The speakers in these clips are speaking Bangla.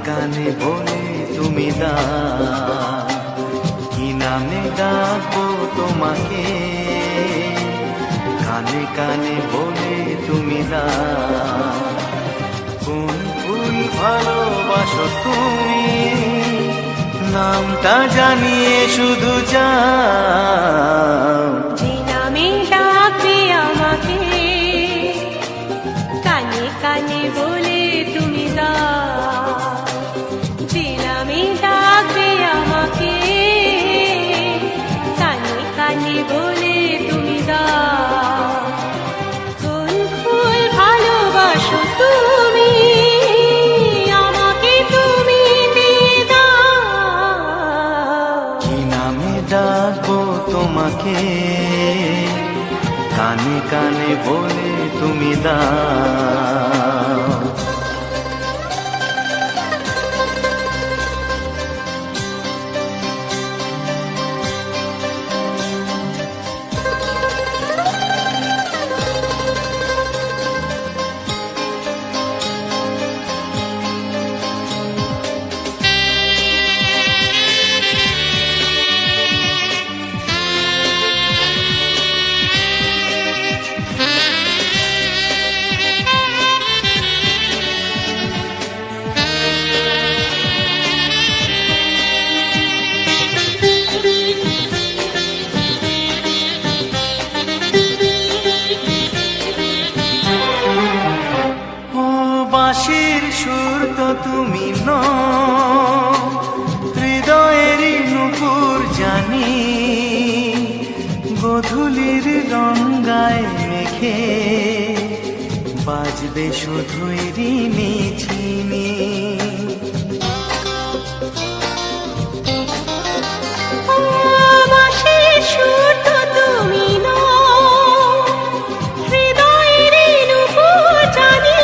কানে বলে তুমি দাও, কি নামে ডাকবো তোমাকে, কানে কানে বলে তুমি দাও। কোন ফুল ভালোবাসো তুমি, নামটা জানিয়ে শুধু যাও। যে নামে ডাকবে আমাকে, কানে কানে বলে তুমি দাও। যে নামে ডাকবে আমাকে, কানে কানে বলে তুমি দাও। কোন ফুল ভালোবাসো তুমি, আমাকে তুমি দিয়ে দাও। কি নামে ডাকবো তোমাকে, কানে কানে বলে তুমি দাও। বাঁশির সুর তো তুমি নও, হৃদয়েরই নুপুর জানি, গোধূলির রঙায় মেখে বাজবে শুধুই রিনি ঝিনি। বাঁশির সুর তো তুমি নও, হৃদয়েরই নুপুর জানি,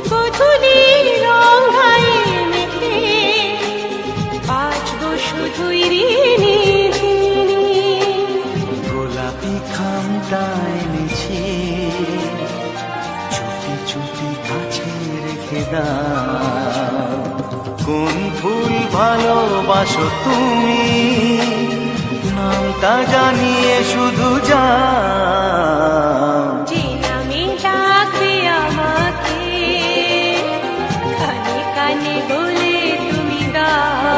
গোধূলির রঙায় মেখে বাজবো শুধুই রিনি ঝিনি। গোলাপি খামটা এনেছি, চুপি চুপি কাছে রেখে দাও। কোন ফুল ভালোবাসো তুমি, নামটা জানিয়ে শুধু যাও। যে নামে ডাকবে আমাকে, কানে কানে বলে তুমি দাও।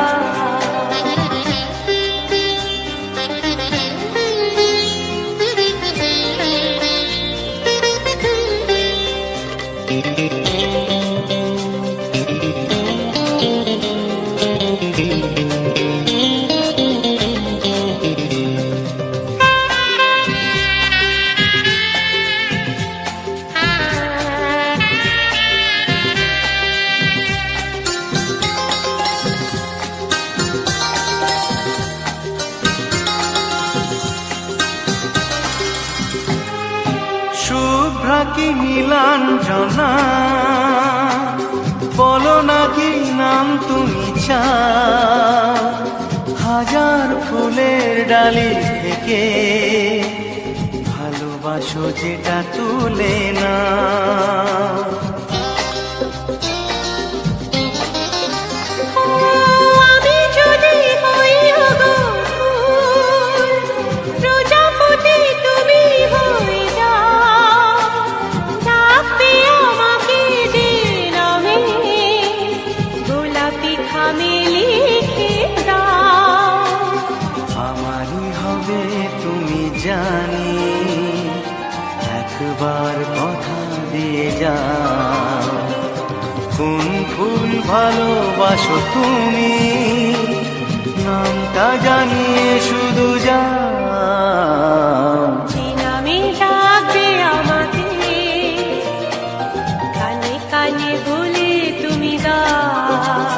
শুভ্রা কি নীলাঞ্জনা, বলো না কি নাম তুমি চাও। হাজার ফুলের ডালি থেকে ভালোবাসো যেটা তুলে না। আমি যদি হই গো ফুল, প্রজাপতি তুমি হয়ে যাও। ডাকবে আমাকে যে নামে, গোলাপি খামে লিখে দাও। আমারই হবে তুমি জানি, একবার কথা দিয়ে যাও। কোন ফুল ভালোবাসো তুমি, নামটা জানিয়ে শুধু যাও। যে নামে ডাকবে আমাকে, কানে কানে বলে তুমি দাও।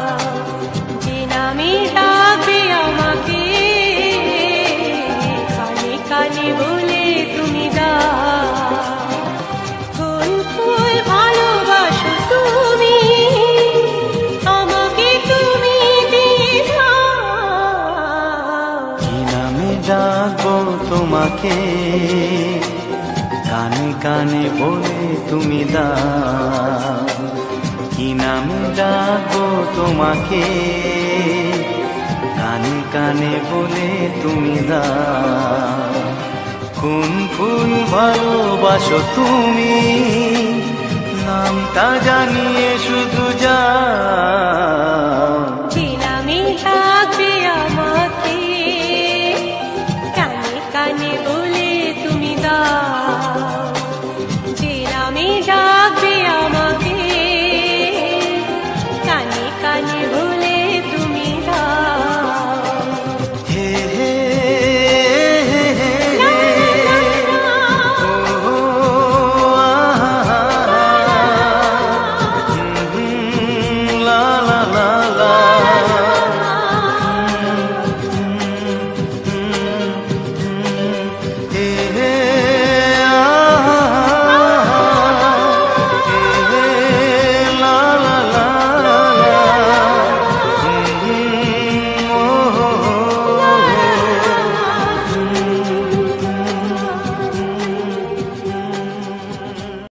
যে নামে ডাকবে আমাকে, কানে কানে বলে তুমি দাও। কোন ফুল ভালোবাসো তুমি, আমাকে তুমি দিয়ে দাও। কি নামে ডাকবো তোমাকে, কানে কানে বলে তুমি দাও। কি নামে ডাকবো তোমাকে, কানে কানে বলে তুমি দাও কোন ফুল ভালোবাসো তুমি, নামটা জানিয়ে শুধু যা